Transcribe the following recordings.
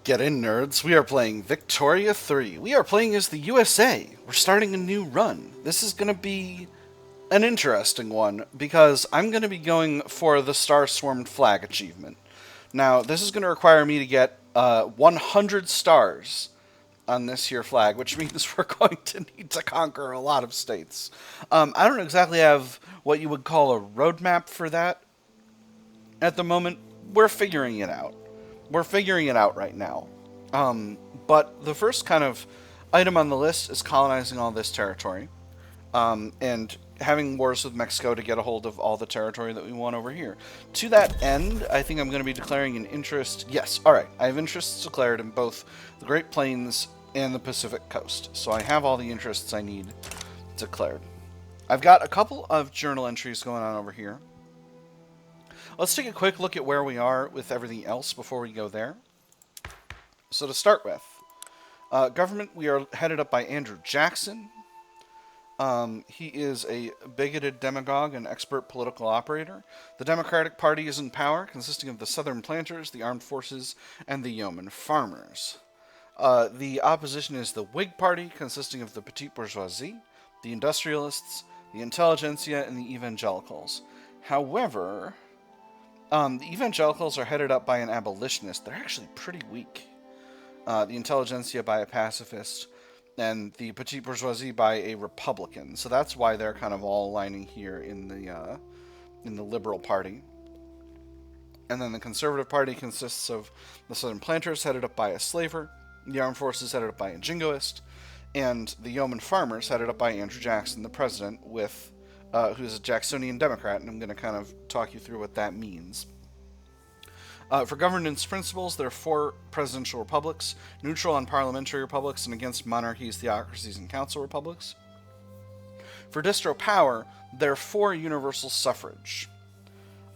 Get in, nerds. We are playing Victoria 3. We are playing as the USA. We're starting a new run. This is going to be an interesting one because I'm going to be going for the Star Swarmed Flag achievement. Now, this is going to require me to get 100 stars on this here flag, which means we're going to need to conquer a lot of states. I don't exactly have what you would call a roadmap for that at the moment. We're figuring it out. We're figuring it out right now. But the first kind of item on the list is colonizing all this territory, and having wars with Mexico to get a hold of all the territory that we want over here. To that end, I think I'm going to be declaring an interest. Yes, alright, I have interests declared in both the Great Plains and the Pacific Coast. So I have all the interests I need declared. I've got a couple of journal entries going on over here. Let's take a quick look at where we are with everything else before we go there. So to start with, government, we are headed up by Andrew Jackson. He is a bigoted demagogue and expert political operator. The Democratic Party is in power, consisting of the Southern Planters, the Armed Forces, and the Yeoman Farmers. The opposition is the Whig Party, consisting of the Petite Bourgeoisie, the Industrialists, the Intelligentsia, and the Evangelicals. However, the Evangelicals are headed up by an abolitionist. They're actually pretty weak. The Intelligentsia by a pacifist, and the Petite Bourgeoisie by a Republican. So that's why they're kind of all aligning here in the Liberal Party. And then the Conservative Party consists of the Southern Planters, headed up by a slaver, the Armed Forces, headed up by a jingoist, and the Yeoman Farmers, headed up by Andrew Jackson, the president, who's a Jacksonian Democrat, and I'm going to kind of talk you through what that means. For governance principles, there are 4 presidential republics, neutral on parliamentary republics, and against monarchies, theocracies, and council republics. For distro power, there are 4 universal suffrage.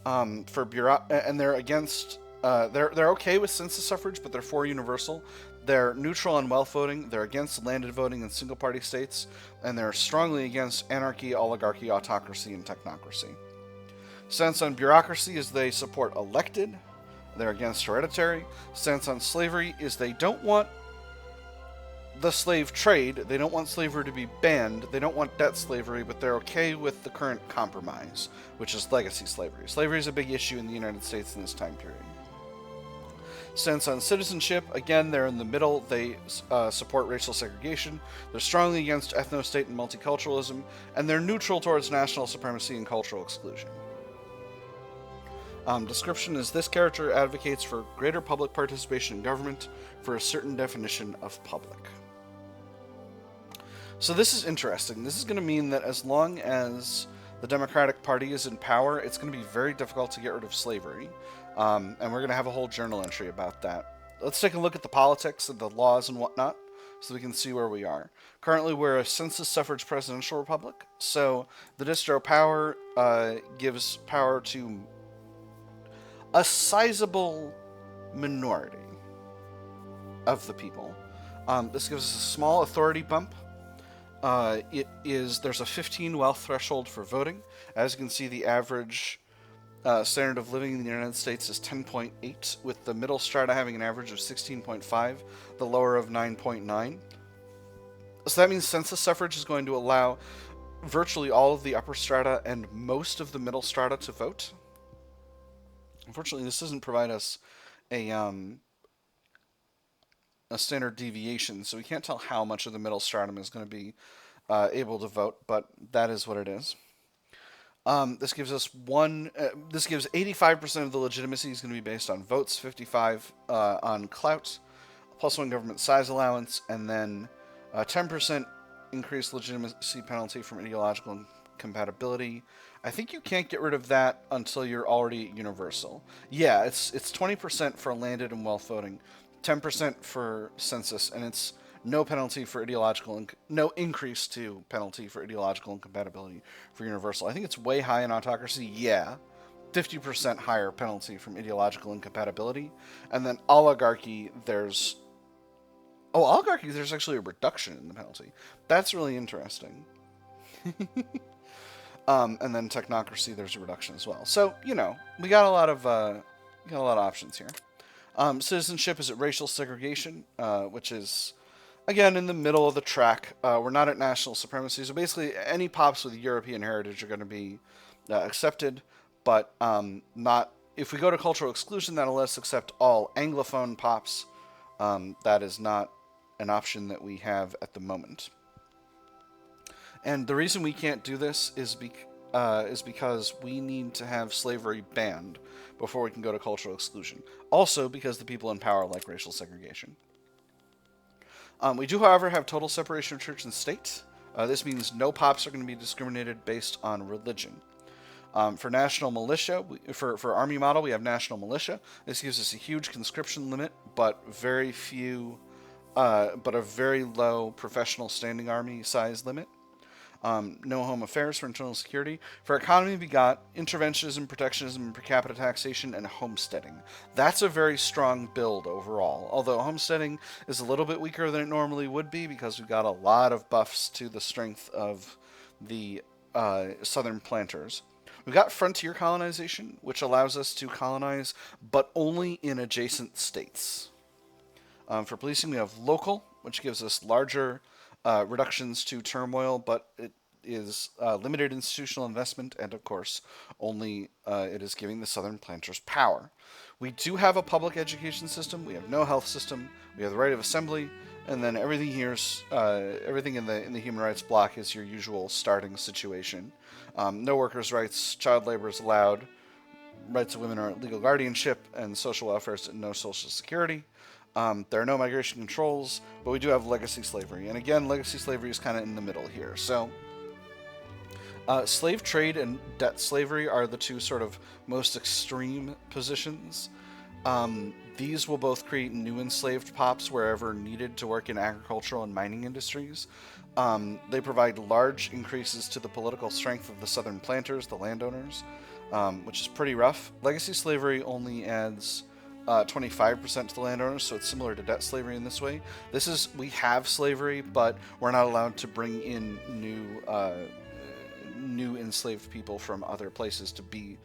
And they're against. They're okay with census suffrage, but they're 4 universal. They're neutral on wealth voting. They're against landed voting in single-party states, and they're strongly against anarchy, oligarchy, autocracy, and technocracy. Stance on bureaucracy is they support elected. They're against hereditary. Stance on slavery is they don't want the slave trade. They don't want slavery to be banned. They don't want debt slavery, but they're okay with the current compromise, which is legacy slavery. Slavery is a big issue in the United States in this time period. Stance on citizenship, again, they're in the middle. They support racial segregation. They're strongly against ethno-state and multiculturalism, and they're neutral towards national supremacy and cultural exclusion. Description is this character advocates for greater public participation in government for a certain definition of public. So this is interesting. This is going to mean that as long as the Democratic Party is in power, it's going to be very difficult to get rid of slavery. And we're going to have a whole journal entry about that. Let's take a look at the politics and the laws and whatnot so we can see where we are. Currently, we're a census suffrage presidential republic. So the distro power gives power to a sizable minority of the people. This gives us a small authority bump. There's a 15 wealth threshold for voting. As you can see, the average standard of living in the United States is 10.8, with the middle strata having an average of 16.5, the lower of 9.9. So that means census suffrage is going to allow virtually all of the upper strata and most of the middle strata to vote. Unfortunately, this doesn't provide us a standard deviation, so we can't tell how much of the middle stratum is going to be able to vote, but that is what it is. This gives us this gives 85% of the legitimacy is going to be based on votes, 55 on clout, +1 government size allowance, and then 10% increased legitimacy penalty from ideological incompatibility. I think you can't get rid of that until you're already universal. Yeah, it's 20% for landed and wealth voting, 10% for census, and it's no penalty for no increase to penalty for ideological incompatibility for universal. I think it's way high in autocracy. Yeah, 50% higher penalty from ideological incompatibility, and then oligarchy there's actually a reduction in the penalty. That's really interesting. And then technocracy, there's a reduction as well. So we got a lot of options here. Citizenship is at racial segregation, which is, again, in the middle of the track. We're not at national supremacy, so basically any pops with European heritage are going to be accepted, but not. If we go to cultural exclusion, that'll let us accept all Anglophone pops. That is not an option that we have at the moment. And the reason we can't do this is because we need to have slavery banned before we can go to cultural exclusion. Also, because the people in power like racial segregation. We do, however, have total separation of church and state. This means no pops are going to be discriminated based on religion. For national militia, for army model, we have national militia. This gives us a huge conscription limit, but very few, but a very low professional standing army size limit. No home affairs for internal security. For economy, we got interventionism, protectionism, per capita taxation, and homesteading. That's a very strong build overall, although homesteading is a little bit weaker than it normally would be because we've got a lot of buffs to the strength of the southern planters. We've got frontier colonization, which allows us to colonize, but only in adjacent states. For policing, we have local, which gives us larger reductions to turmoil, but it is limited institutional investment, and of course, only it is giving the southern planters power. We do have a public education system. We have no health system. We have the right of assembly, and then everything here's everything in the human rights block is your usual starting situation. No workers' rights, child labor is allowed. Rights of women are legal guardianship, and social welfare is no social security. There are no migration controls, but we do have legacy slavery. And again, legacy slavery is kind of in the middle here. So, slave trade and debt slavery are the two sort of most extreme positions. These will both create new enslaved pops wherever needed to work in agricultural and mining industries. They provide large increases to the political strength of the southern planters, the landowners, which is pretty rough. Legacy slavery only adds 25% to the landowners, so it's similar to debt slavery in this way. We have slavery, but we're not allowed to bring in new enslaved people from other places to be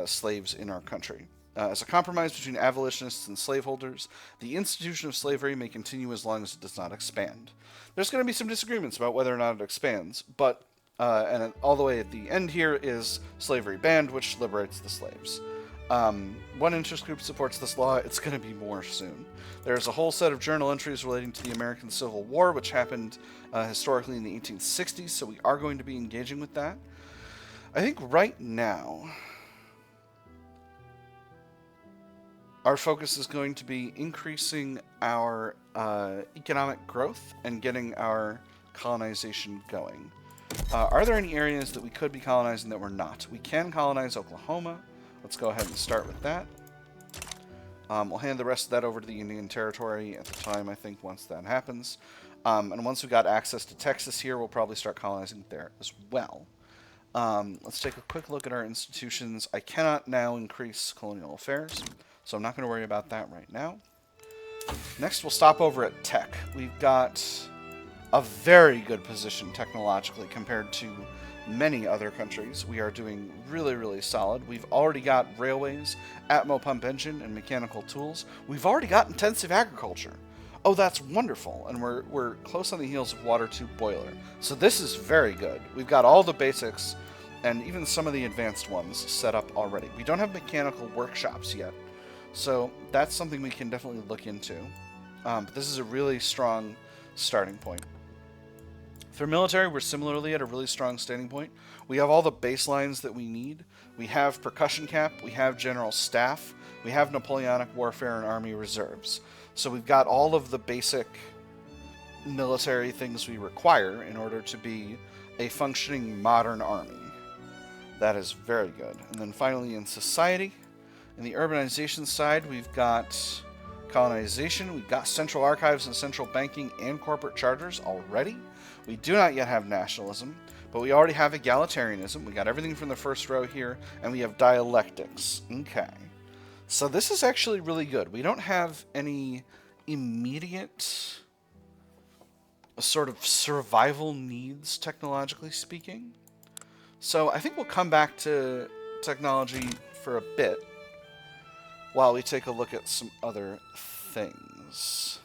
slaves in our country. As a compromise between abolitionists and slaveholders, the institution of slavery may continue as long as it does not expand. There's going to be some disagreements about whether or not it expands, but and all the way at the end here is slavery banned, which liberates the slaves. One interest group supports this law. It's going to be more soon. There's a whole set of journal entries relating to the American Civil War, which happened historically in the 1860s, so we are going to be engaging with that. I think right now our focus is going to be increasing our economic growth and getting our colonization going. Are there any areas that we could be colonizing that we're not? We can colonize Oklahoma. Let's go ahead and start with that. We'll hand the rest of that over to the Indian Territory at the time, I think, once that happens. And once we got access to Texas here, we'll probably start colonizing there as well. Let's take a quick look at our institutions. I cannot now increase colonial affairs, so I'm not going to worry about that right now. Next, we'll stop over at tech. We've got a very good position technologically compared to many other countries. We are doing really, really solid. We've already got railways, Atmo pump engine, and mechanical tools. We've already got intensive agriculture. Oh, that's wonderful. And we're close on the heels of water tube boiler. So this is very good. We've got all the basics and even some of the advanced ones set up already. We don't have mechanical workshops yet, so that's something we can definitely look into. But this is a really strong starting point. For military, we're similarly at a really strong standing point. We have all the baselines that we need. We have percussion cap, we have general staff, we have Napoleonic warfare and army reserves. So we've got all of the basic military things we require in order to be a functioning modern army. That is very good. And then finally in society, in the urbanization side, we've got colonization, we've got central archives and central banking and corporate charters already. We do not yet have nationalism, but we already have egalitarianism. We got everything from the first row here, and we have dialectics. Okay. So this is actually really good. We don't have any immediate sort of survival needs, technologically speaking. So I think we'll come back to technology for a bit. while we take a look at some other things.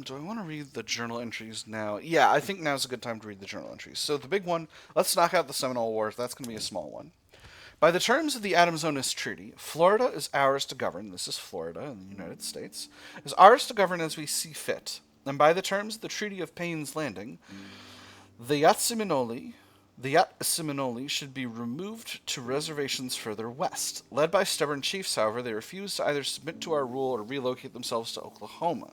Do I want to read the journal entries now? Yeah, I think now's a good time to read the journal entries. So the big one, let's knock out the Seminole Wars. That's going to be a small one. By the terms of the Adams-Onis Treaty, Florida is ours to govern. This is Florida in the United States. Is ours to govern as we see fit. And by the terms of the Treaty of Payne's Landing, the Yacht-Seminole should be removed to reservations further west. Led by stubborn chiefs, however, they refuse to either submit to our rule or relocate themselves to Oklahoma.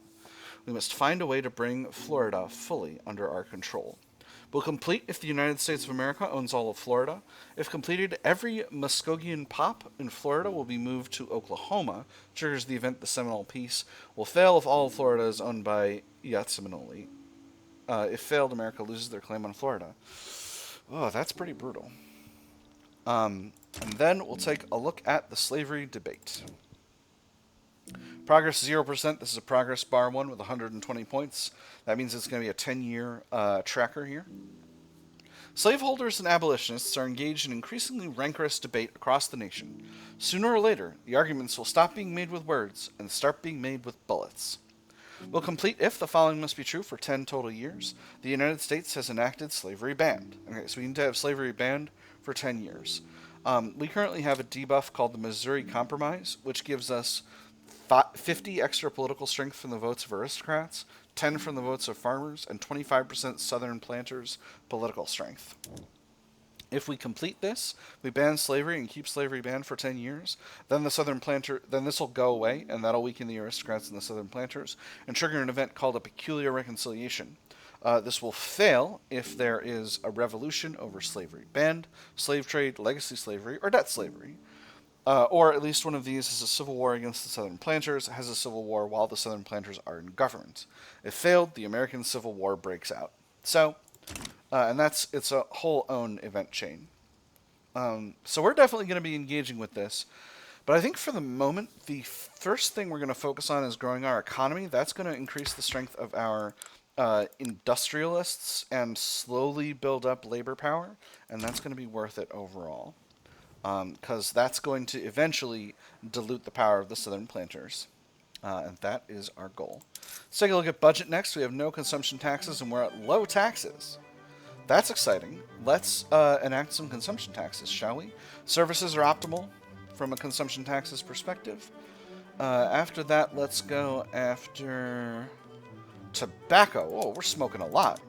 We must find a way to bring Florida fully under our control. Will complete if the United States of America owns all of Florida. If completed, every Muskogean pop in Florida will be moved to Oklahoma. Triggers the event the Seminole Peace. Will fail if all of Florida is owned by Yacht-Seminole. If failed, America loses their claim on Florida. Oh, that's pretty brutal. And then we'll take a look at the slavery debate. Progress 0%. This is a progress bar one with 120 points. That means it's going to be a 10-year tracker here. Slaveholders and abolitionists are engaged in increasingly rancorous debate across the nation. Sooner or later, the arguments will stop being made with words and start being made with bullets. Will complete if the following must be true for 10 total years. The United States has enacted slavery banned. Okay, so we need to have slavery banned for 10 years. We currently have a debuff called the Missouri Compromise, which gives us 50 extra political strength from the votes of aristocrats, 10 from the votes of farmers, and 25% Southern planters' political strength. If we complete this, we ban slavery and keep slavery banned for 10 years, then this will go away, and that'll weaken the aristocrats and the Southern planters, and trigger an event called a peculiar reconciliation. This will fail if there is a revolution over slavery banned, slave trade, legacy slavery, or debt slavery. Or at least one of these is a civil war against the Southern planters, has a civil war while the Southern planters are in government. If failed, the American Civil War breaks out. So, and it's a whole own event chain. So we're definitely going to be engaging with this. But I think for the moment, the first thing we're going to focus on is growing our economy. That's going to increase the strength of our industrialists and slowly build up labor power. And that's going to be worth it overall. Because that's going to eventually dilute the power of the Southern planters. And that is our goal. Let's take a look at budget next. We have no consumption taxes, and we're at low taxes. That's exciting. Let's enact some consumption taxes, shall we? Services are optimal from a consumption taxes perspective. After that, let's go after tobacco. Oh, we're smoking a lot.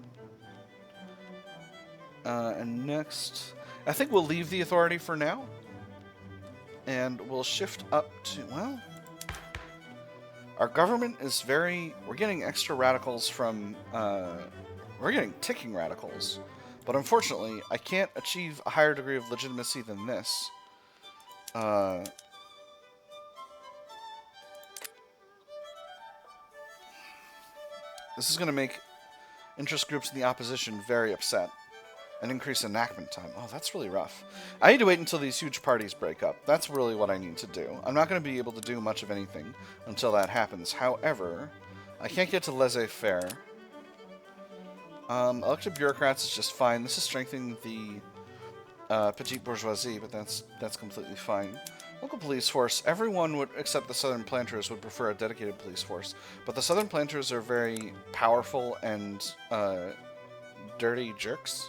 And next, I think we'll leave the authority for now. And we'll shift up to, well, our government is we're getting extra radicals from, we're getting ticking radicals. But unfortunately, I can't achieve a higher degree of legitimacy than this. This is going to make interest groups in the opposition very upset. And increase enactment time. Oh, that's really rough. I need to wait until these huge parties break up. That's really what I need to do. I'm not going to be able to do much of anything until that happens. However, I can't get to laissez-faire. Elected bureaucrats is just fine. This is strengthening the petite bourgeoisie, but that's completely fine. Local police force. Everyone would, except the Southern planters, would prefer a dedicated police force. But the Southern planters are very powerful and dirty jerks.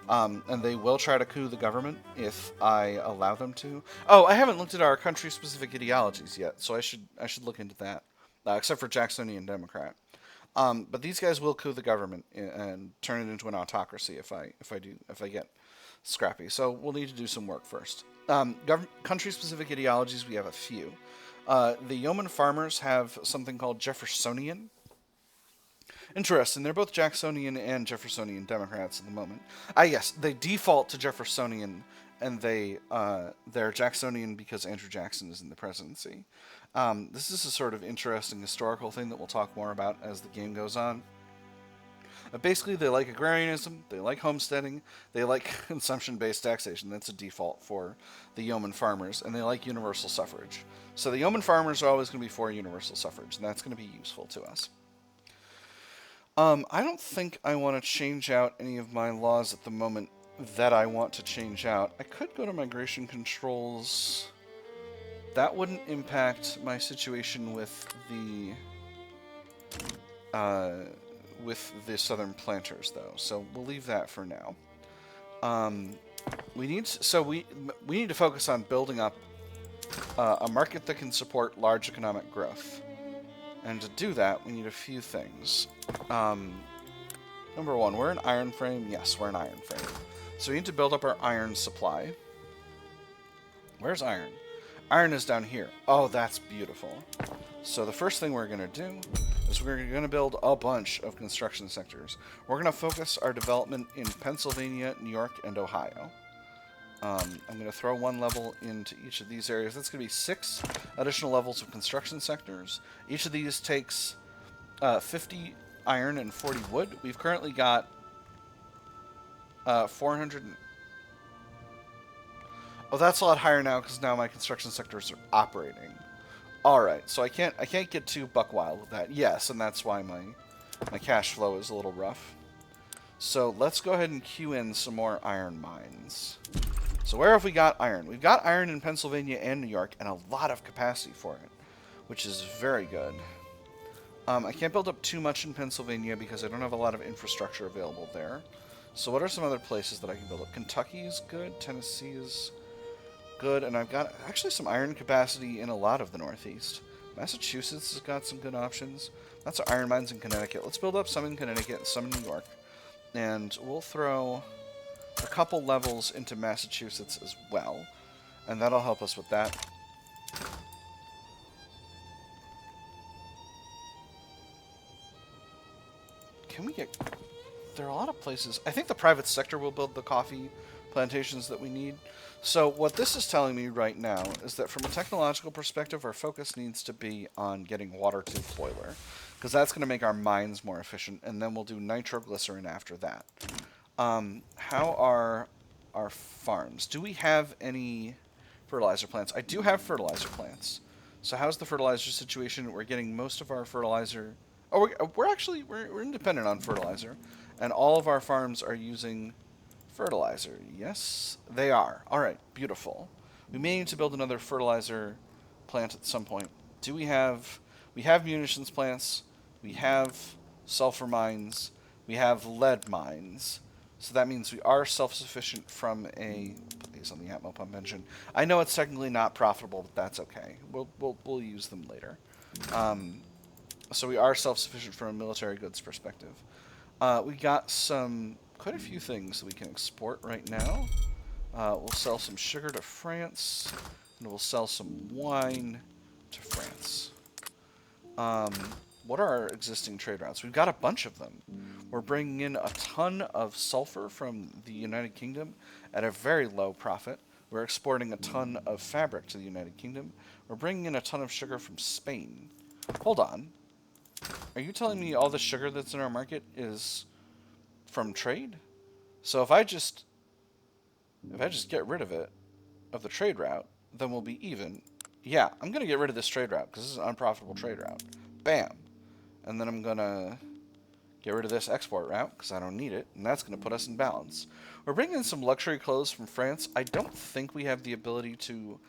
And they will try to coup the government if I allow them to. Oh, I haven't looked at our country-specific ideologies yet, so I should look into that. Except for Jacksonian Democrat. But these guys will coup the government and turn it into an autocracy if I get scrappy. So we'll need to do some work first. Country-specific ideologies, we have a few. The yeoman farmers have something called Jeffersonian. Interesting. They're both Jacksonian and Jeffersonian Democrats at the moment. Yes, they default to Jeffersonian, and they're Jacksonian because Andrew Jackson is in the presidency. This is a sort of interesting historical thing that we'll talk more about as the game goes on. Basically, they like agrarianism, they like homesteading, they like consumption-based taxation. That's a default for the yeoman farmers, and they like universal suffrage. So the yeoman farmers are always going to be for universal suffrage, and that's going to be useful to us. I don't think I want to change out any of my laws at the moment that I want to change out. I could go to migration controls. That wouldn't impact my situation with the southern planters, though. So we'll leave that for now. We need to focus on building up a market that can support large economic growth. And to do that, we need a few things. Number one, we're an iron frame. Yes, we're an iron frame. So we need to build up our iron supply. Where's iron? Iron is down here. Oh, that's beautiful. So the first thing we're going to do is we're going to build a bunch of construction sectors. We're going to focus our development in Pennsylvania, New York, and Ohio. I'm going to throw one level into each of these areas. That's going to be 6 additional levels of construction sectors. Each of these takes 50 iron and 40 wood. We've currently got 400. Oh, that's a lot higher now because now my construction sectors are operating. All right, so I can't get too buck wild with that. Yes, and that's why my cash flow is a little rough. So let's go ahead and queue in some more iron mines. So where have we got iron? We've got iron in Pennsylvania and New York, and a lot of capacity for it, which is very good. I can't build up too much in Pennsylvania because I don't have a lot of infrastructure available there. So what are some other places that I can build up? Kentucky is good. Tennessee is good. And I've got actually some iron capacity in a lot of the Northeast. Massachusetts has got some good options. Lots of iron mines in Connecticut. Let's build up some in Connecticut and some in New York. And we'll throw a couple levels into Massachusetts as well. And that'll help us with that. Can we get... There are a lot of places. I think the private sector will build the coffee plantations that we need. So what this is telling me right now is that from a technological perspective, our focus needs to be on getting water to boiler, because that's going to make our mines more efficient, and then we'll do nitroglycerin after that. How are our farms? Do we have any fertilizer plants? I do have fertilizer plants. So how's the fertilizer situation? We're getting most of our fertilizer... Oh, we're independent on fertilizer, and all of our farms are using fertilizer. Yes, they are. All right, beautiful. We may need to build another fertilizer plant at some point. Do we have... We have munitions plants. We have sulfur mines. We have lead mines. So that means we are self-sufficient from a... Put these on the Atmo pump engine. I know it's technically not profitable, but that's okay. We'll use them later. So we are self-sufficient from a military goods perspective. We got quite a few things that we can export right now. We'll sell some sugar to France, and we'll sell some wine to France. What are our existing trade routes? We've got a bunch of them. We're bringing in a ton of sulfur from the United Kingdom at a very low profit. We're exporting a ton of fabric to the United Kingdom. We're bringing in a ton of sugar from Spain. Hold on. Are you telling me all the sugar that's in our market is from trade? So if I just get rid of it, of the trade route, then we'll be even. Yeah, I'm going to get rid of this trade route because this is an unprofitable trade route. Bam. And then I'm going to get rid of this export route because I don't need it, and that's going to put us in balance. We're bringing in some luxury clothes from France. I don't think we have the ability to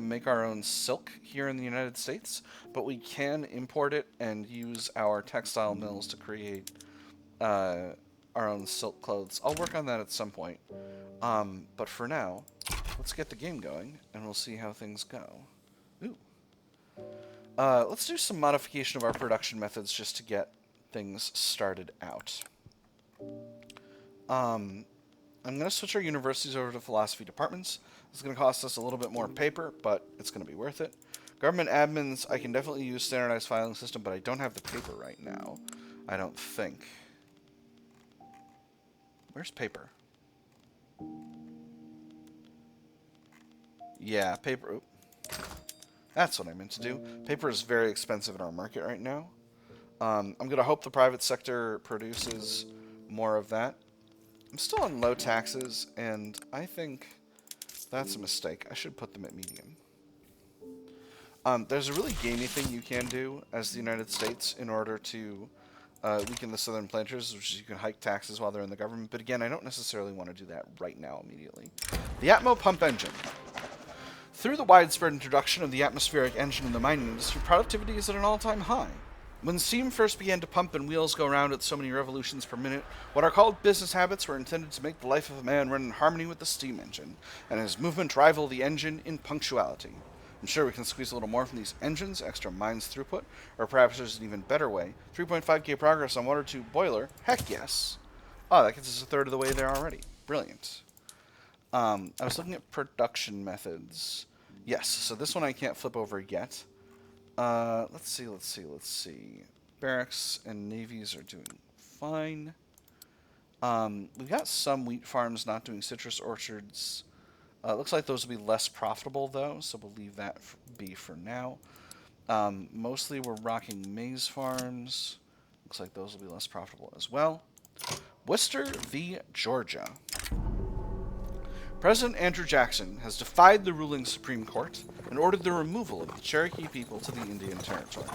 make our own silk here in the United States, but we can import it and use our textile mills to create our own silk clothes. I'll work on that at some point. But for now, let's get the game going, and we'll see how things go. Ooh. Let's do some modification of our production methods just to get things started out. I'm going to switch our universities over to philosophy departments. It's going to cost us a little bit more paper, but it's going to be worth it. Government admins, I can definitely use standardized filing system, but I don't have the paper right now. I don't think. Where's paper? Yeah, paper. Oop. That's what I meant to do. Paper is very expensive in our market right now. I'm going to hope the private sector produces more of that. I'm still on low taxes, and I think that's a mistake. I should put them at medium. There's a really gamey thing you can do as the United States in order to weaken the southern planters, which is you can hike taxes while they're in the government. But again, I don't necessarily want to do that right now immediately. The Atmo pump engine. Through the widespread introduction of the atmospheric engine in the mining industry, productivity is at an all-time high. When steam first began to pump and wheels go round at so many revolutions per minute, what are called business habits were intended to make the life of a man run in harmony with the steam engine, and his movement rival the engine in punctuality. I'm sure we can squeeze a little more from these engines, extra mines throughput, or perhaps there's an even better way. 3.5k progress on water tube boiler? Heck yes. Oh, that gets us a third of the way there already. Brilliant. I was looking at production methods. Yes, so this one I can't flip over yet. Let's see. Barracks and navies are doing fine. We've got some wheat farms not doing citrus orchards. Looks like those will be less profitable, though, so we'll leave that be for now. Mostly we're rocking maize farms. Looks like those will be less profitable as well. Worcester v. Georgia. President Andrew Jackson has defied the ruling Supreme Court and ordered the removal of the Cherokee people to the Indian Territory.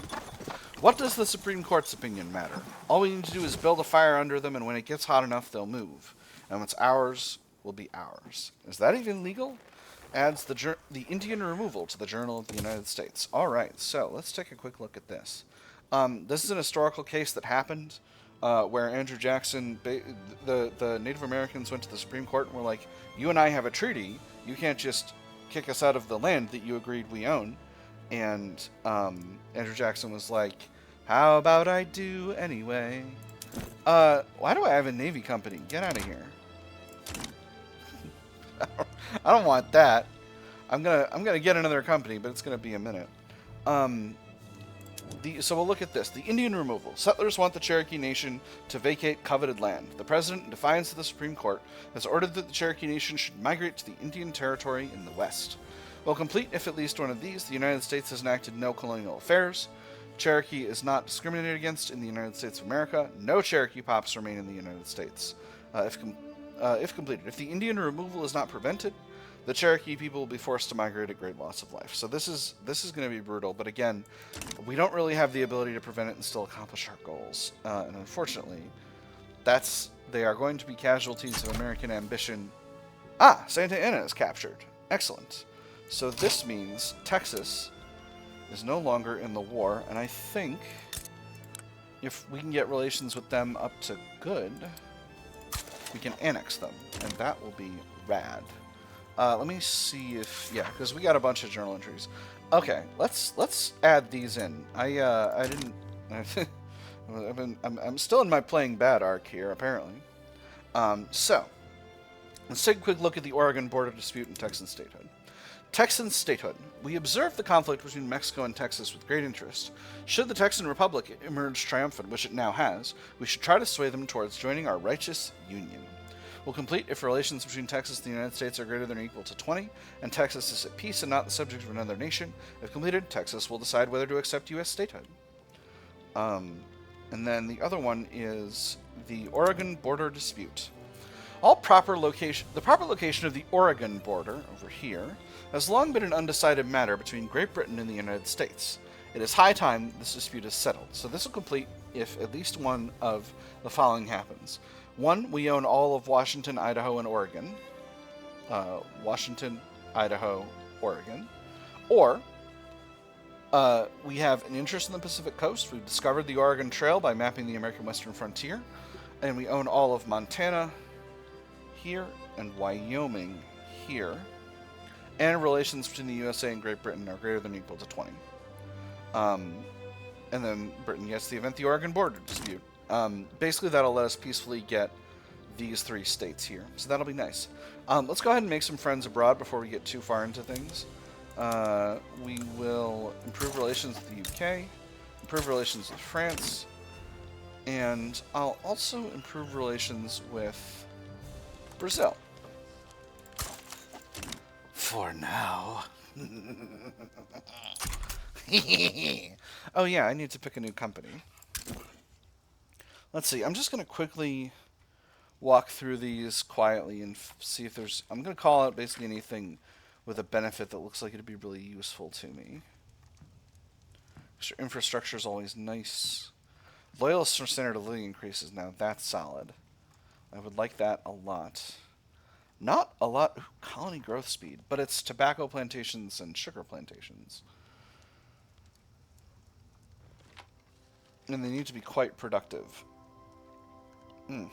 What does the Supreme Court's opinion matter? All we need to do is build a fire under them, and when it gets hot enough, they'll move. And what's ours will be ours. Is that even legal? Adds the Indian removal to the Journal of the United States. All right, so let's take a quick look at this. This is an historical case that happened where Andrew Jackson, the Native Americans went to the Supreme Court and were like, you and I have a treaty. You can't just kick us out of the land that you agreed we own. And Andrew Jackson was like, how about I do anyway? Why do I have a Navy company? Get out of here. I don't want that. I'm gonna get another company, but it's gonna be a minute. So we'll look at this. The Indian removal. Settlers want the Cherokee Nation to vacate coveted land. The President, in defiance of the Supreme Court, has ordered that the Cherokee Nation should migrate to the Indian Territory in the West. Well, complete if at least one of these, the United States has enacted no colonial affairs. Cherokee is not discriminated against in the United States of America. No Cherokee pops remain in the United States. If completed. If the Indian removal is not prevented, the Cherokee people will be forced to migrate at great loss of life. So this is going to be brutal, but again, we don't really have the ability to prevent it and still accomplish our goals. And unfortunately, they are going to be casualties of American ambition. Ah, Santa Ana is captured. Excellent. So this means Texas is no longer in the war, and I think if we can get relations with them up to good, we can annex them, and that will be rad. Let me see if because we got a bunch of journal entries. Okay, let's add these in. I didn't. I'm still in my playing bad arc here apparently. So let's take a quick look at the Oregon border dispute and Texan statehood. Texan statehood. We observe the conflict between Mexico and Texas with great interest. Should the Texan Republic emerge triumphant, which it now has, we should try to sway them towards joining our righteous union. We'll complete if relations between Texas and the United States are greater than or equal to 20, and Texas is at peace and not the subject of another nation. If completed, Texas will decide whether to accept U.S. statehood. And then the other one is the Oregon border dispute. The proper location of the Oregon border, over here, has long been an undecided matter between Great Britain and the United States. It is high time this dispute is settled, so this will complete if at least one of the following happens. 1, we own all of Washington, Idaho, and Oregon. Washington, Idaho, Oregon. Or, we have an interest in the Pacific Coast. We've discovered the Oregon Trail by mapping the American Western frontier. And we own all of Montana here and Wyoming here. And relations between the USA and Great Britain are greater than or equal to 20. And then Britain gets the event the Oregon border dispute. Basically, that'll let us peacefully get these 3 states here. So that'll be nice. Let's go ahead and make some friends abroad before we get too far into things. We will improve relations with the UK, improve relations with France, and I'll also improve relations with Brazil. For now. Oh yeah, I need to pick a new company. Let's see, I'm just going to quickly walk through these quietly and see if there's... I'm going to call out basically anything with a benefit that looks like it'd be really useful to me. Extra infrastructure is always nice. Loyalists from standard of living increases now. That's solid. I would like that a lot. Not a lot. Ooh, colony growth speed, but it's tobacco plantations and sugar plantations. And they need to be quite productive. I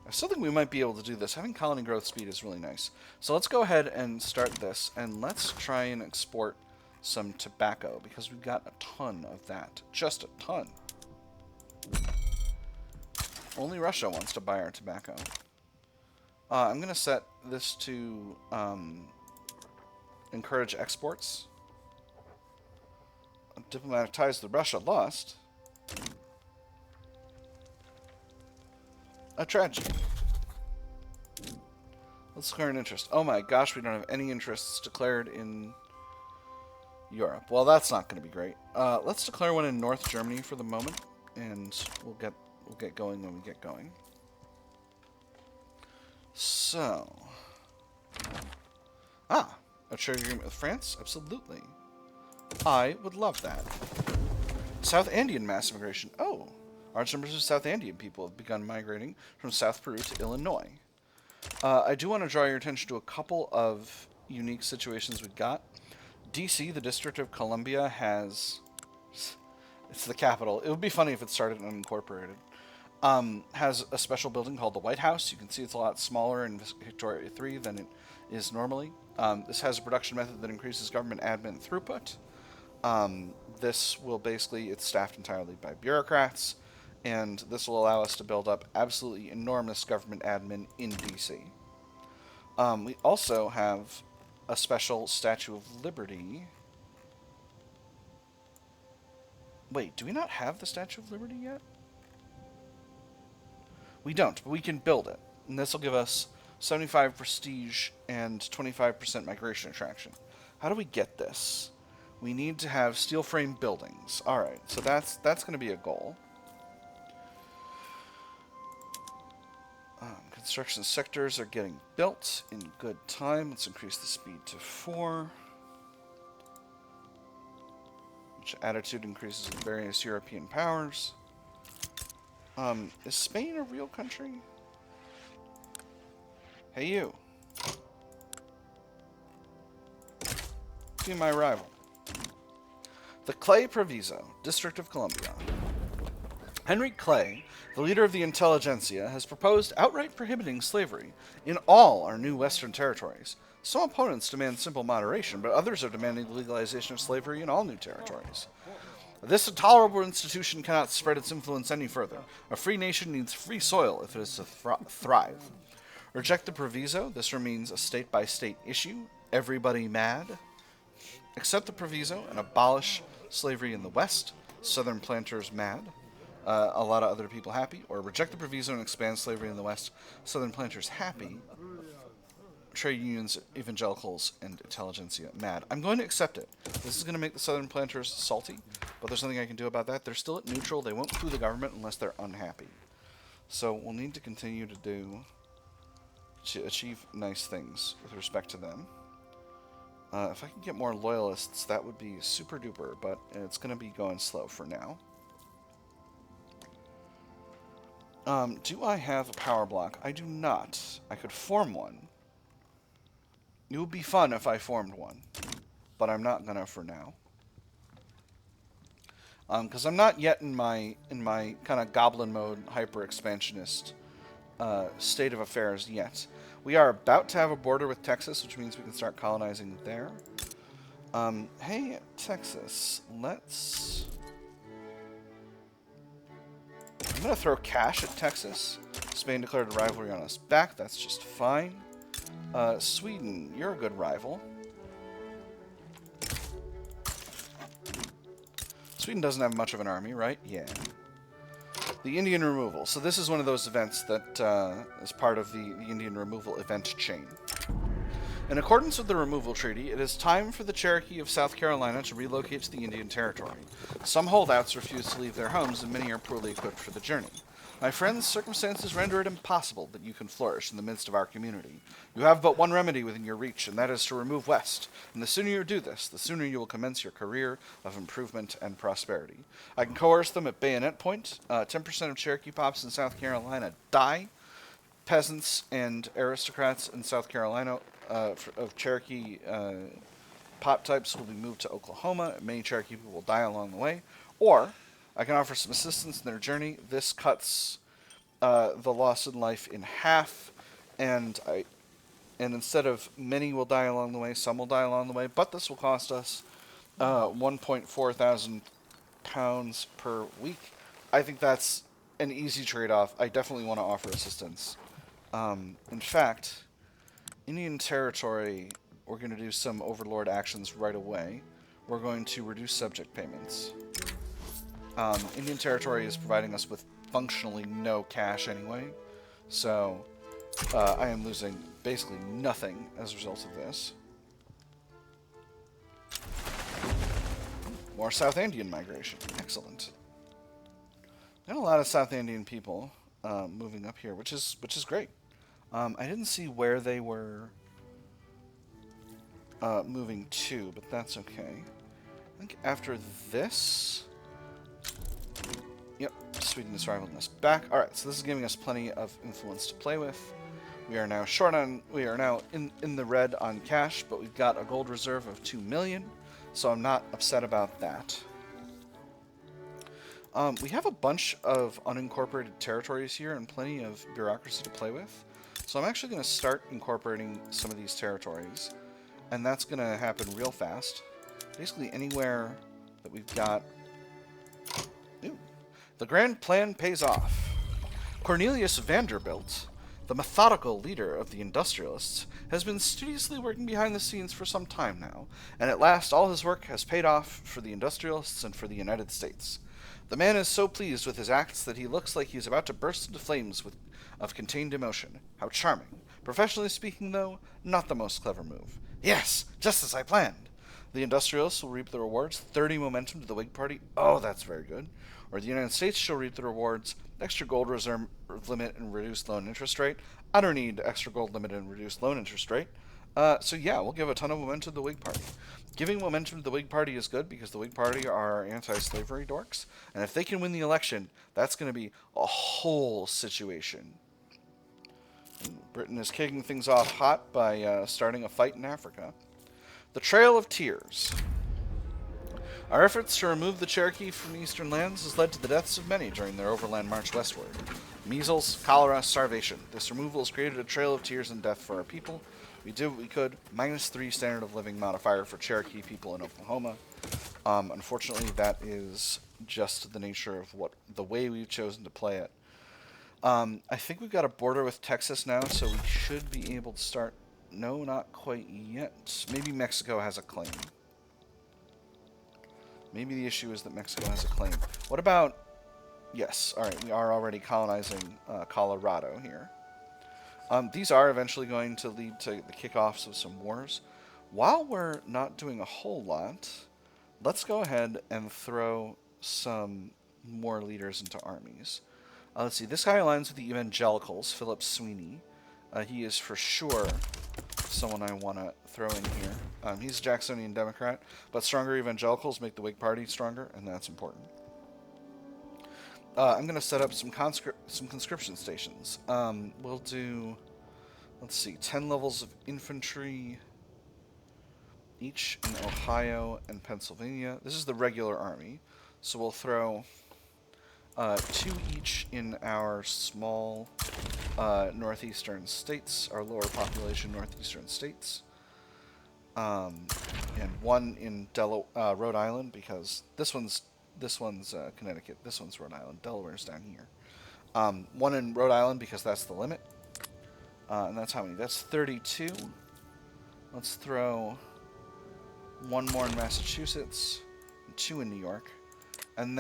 still think we might be able to do this. Having colony growth speed is really nice. So let's go ahead and start this, and let's try and export some tobacco, because we've got a ton of that. Just a ton. Only Russia wants to buy our tobacco. I'm going to set this to encourage exports. Diplomatic ties to Russia lost. A tragedy. Let's declare an interest. Oh my gosh, we don't have any interests declared in Europe. Well, that's not going to be great. Let's declare one in North Germany for the moment, and we'll get going when we get going. So, a trade agreement with France? Absolutely. I would love that. South Andean mass immigration. Oh, large numbers of South Andean people have begun migrating from South Peru to Illinois. I do want to draw your attention to a couple of unique situations we've got. DC, the District of Columbia, has... It's the capital. It would be funny if it started unincorporated. Has a special building called the White House. You can see it's a lot smaller in Victoria 3 than it is normally. This has a production method that increases government admin throughput. This will basically, it's staffed entirely by bureaucrats, and this will allow us to build up absolutely enormous government admin in DC. We also have a special Statue of Liberty. Wait, do we not have the Statue of Liberty yet? We don't, but we can build it. And this will give us 75 prestige and 25% migration attraction. How do we get this? We need to have steel frame buildings. Alright, so that's going to be a goal. Construction sectors are getting built in good time. Let's increase the speed to 4. Which attitude increases with various European powers. Is Spain a real country? Hey, you. Be my rival. The Clay Proviso, District of Columbia. Henry Clay, the leader of the intelligentsia, has proposed outright prohibiting slavery in all our new western territories. Some opponents demand simple moderation, but others are demanding the legalization of slavery in all new territories. This intolerable institution cannot spread its influence any further. A free nation needs free soil if it is to thrive. Reject the proviso. This remains a state-by-state issue. Everybody mad. Accept the proviso and abolish slavery in the West. Southern planters mad. A lot of other people happy. Or reject the proviso and expand slavery in the West. Southern planters happy. Trade unions, evangelicals, and intelligentsia mad. I'm going to accept it. This is going to make the Southern planters salty, but there's nothing I can do about that. They're still at neutral. They won't coup the government unless they're unhappy. So we'll need to continue to achieve nice things with respect to them. If I can get more loyalists, that would be super duper, but it's going to be going slow for now. Do I have a power block? I do not. I could form one. It would be fun if I formed one, but I'm not gonna for now. Because I'm not yet in my kind of goblin mode, hyper expansionist state of affairs yet. We are about to have a border with Texas, which means we can start colonizing there. Hey, Texas, let's... I'm gonna throw cash at Texas. Spain declared a rivalry on us back. That's just fine. Sweden, you're a good rival. Sweden doesn't have much of an army, right? Yeah. The Indian removal. So this is one of those events that is part of the Indian removal event chain. In accordance with the removal treaty, it is time for the Cherokee of South Carolina to relocate to the Indian Territory. Some holdouts refuse to leave their homes, and many are poorly equipped for the journey. My friends, circumstances render it impossible that you can flourish in the midst of our community. You have but one remedy within your reach, and that is to remove West. And the sooner you do this, the sooner you will commence your career of improvement and prosperity. I can coerce them at bayonet point. 10% of Cherokee pops in South Carolina die. Peasants and aristocrats in South Carolina of Cherokee pop types will be moved to Oklahoma. Many Cherokee people will die along the way. Or I can offer some assistance in their journey. This cuts the loss in life in half, and instead of many will die along the way, some will die along the way. But this will cost us 1.4 thousand pounds per week. I think that's an easy trade-off. I definitely want to offer assistance. In fact, Indian Territory, we're going to do some overlord actions right away. We're going to reduce subject payments. Indian Territory is providing us with functionally no cash anyway, so I am losing basically nothing as a result of this. More South Indian migration. Excellent. Got a lot of South Indian people moving up here, which is great. I didn't see where they were moving to, but that's okay. I think after this... Yep, Sweden is rivaling us back. Alright, so this is giving us plenty of influence to play with. We are now in the red on cash, but we've got a gold reserve of 2 million, so I'm not upset about that. We have a bunch of unincorporated territories here and plenty of bureaucracy to play with. So I'm actually going to start incorporating some of these territories, and that's going to happen real fast. Basically anywhere that we've got... Ooh. The grand plan pays off. Cornelius Vanderbilt, the methodical leader of the industrialists, has been studiously working behind the scenes for some time now, and at last all his work has paid off for the industrialists and for the United States. The man is so pleased with his acts that he looks like he is about to burst into flames of contained emotion. How charming. Professionally speaking, though, not the most clever move. Yes, just as I planned. The industrialists will reap the rewards, 30 momentum to the Whig Party. Oh, that's very good. Or the United States shall reap the rewards, extra gold reserve limit and reduced loan interest rate. I don't need extra gold limit and reduced loan interest rate. So yeah, we'll give a ton of momentum to the Whig Party. Giving momentum to the Whig Party is good because the Whig Party are anti-slavery dorks, and if they can win the election, that's going to be a whole situation. And Britain is kicking things off hot by starting a fight in Africa. The Trail of Tears. Our efforts to remove the Cherokee from the eastern lands has led to the deaths of many during their overland march westward. Measles, cholera, starvation. This removal has created a trail of tears and death for our people. We did what we could. -3 standard of living modifier for Cherokee people in Oklahoma. Unfortunately, that is just the nature of the way we've chosen to play it. I think we've got a border with Texas now, so we should be able to start... No, not quite yet. Maybe Mexico has a claim. Maybe the issue is that Mexico has a claim. What about... Yes, alright, we are already colonizing Colorado here. These are eventually going to lead to the kickoffs of some wars. While we're not doing a whole lot, let's go ahead and throw some more leaders into armies. Let's see, this guy aligns with the evangelicals, Philip Sweeney. He is for sure someone I want to throw in here. He's a Jacksonian Democrat, but stronger evangelicals make the Whig Party stronger, and that's important. I'm going to set up some conscription stations. We'll do, let's see, 10 levels of infantry each in Ohio and Pennsylvania. This is the regular army, so we'll throw 2 each in our small northeastern states, our lower population northeastern states, and 1 in Rhode Island, because this one's Connecticut, this one's Rhode Island, Delaware's down here. 1 in Rhode Island because that's the limit, and that's how many? That's 32. Let's throw 1 more in Massachusetts, and 2 in New York, and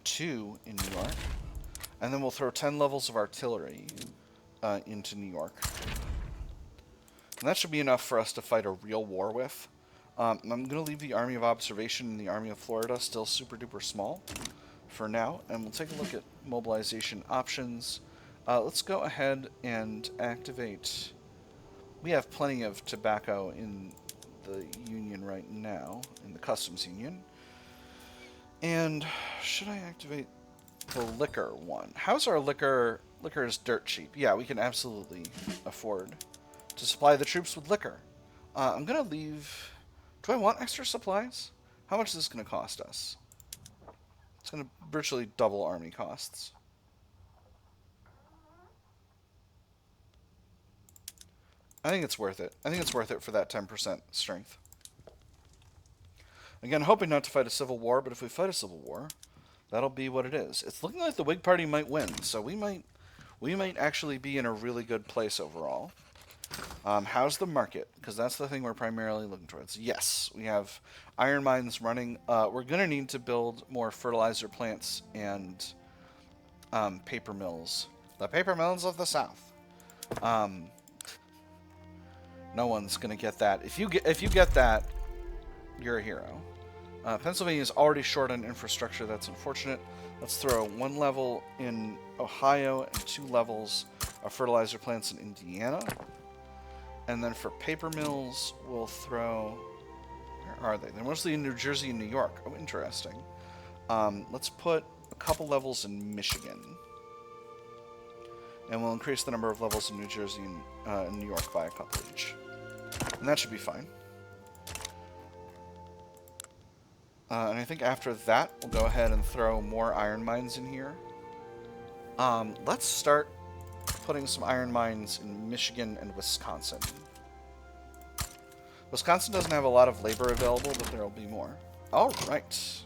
2 in New York. And then we'll throw 10 levels of artillery into New York. And that should be enough for us to fight a real war with. I'm going to leave the Army of Observation and the Army of Florida still super duper small, for now, and we'll take a look at mobilization options. Let's go ahead and activate. We have plenty of tobacco in the union right now, in the customs union. And should I activate the liquor one? How's our liquor? Liquor is dirt cheap. Yeah, we can absolutely afford to supply the troops with liquor. I'm going to leave... Do I want extra supplies? How much is this going to cost us? It's going to virtually double army costs. I think it's worth it. I think it's worth it for that 10% strength. Again, hoping not to fight a civil war, but if we fight a civil war, that'll be what it is. It's looking like the Whig Party might win, so we might actually be in a really good place overall. How's the market? Because that's the thing we're primarily looking towards. Yes, we have iron mines running. We're going to need to build more fertilizer plants and paper mills. The paper mills of the South. No one's going to get that. If you get that, you're a hero. Pennsylvania is already short on infrastructure. That's unfortunate. Let's throw 1 level in Ohio and 2 levels of fertilizer plants in Indiana. And then for paper mills, we'll throw... Where are they? They're mostly in New Jersey and New York. Oh, interesting. Let's put a couple levels in Michigan. And we'll increase the number of levels in New Jersey and New York by a couple each. And that should be fine. And I think after that, we'll go ahead and throw more iron mines in here. Let's start putting some iron mines in Michigan and Wisconsin. Wisconsin doesn't have a lot of labor available, but there will be more. All right.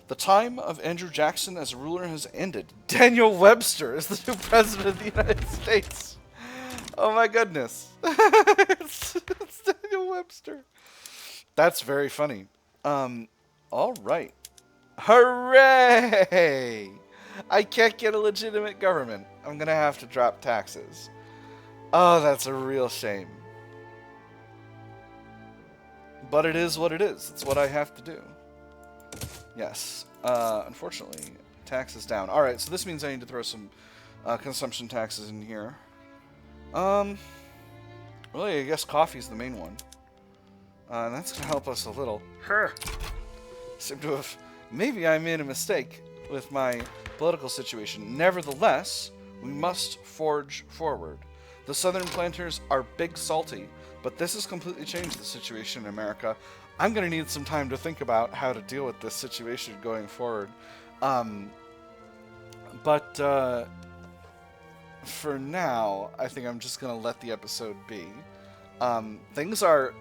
The time of Andrew Jackson as a ruler has ended. Daniel Webster is the new president of the United States. Oh my goodness. It's Daniel Webster. That's very funny. All right. Hooray! I can't get a legitimate government. I'm gonna have to drop taxes. Oh, that's a real shame. But it is what it is. It's what I have to do. Yes. Unfortunately, tax is down. Alright, so this means I need to throw some consumption taxes in here. Really, I guess coffee's the main one. And that's going to help us a little. Seem to have... Maybe I made a mistake with my political situation. Nevertheless, we must forge forward. The southern planters are big salty, but this has completely changed the situation in America. I'm going to need some time to think about how to deal with this situation going forward. But for now, I think I'm just going to let the episode be. Things are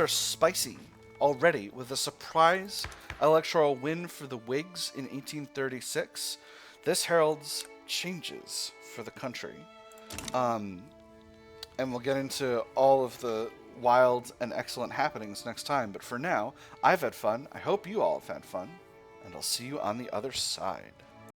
spicy already with a surprise electoral win for the Whigs in 1836. This heralds changes for the country. And we'll get into all of the wild and excellent happenings next time. But for now, I've had fun. I hope you all have had fun. And I'll see you on the other side.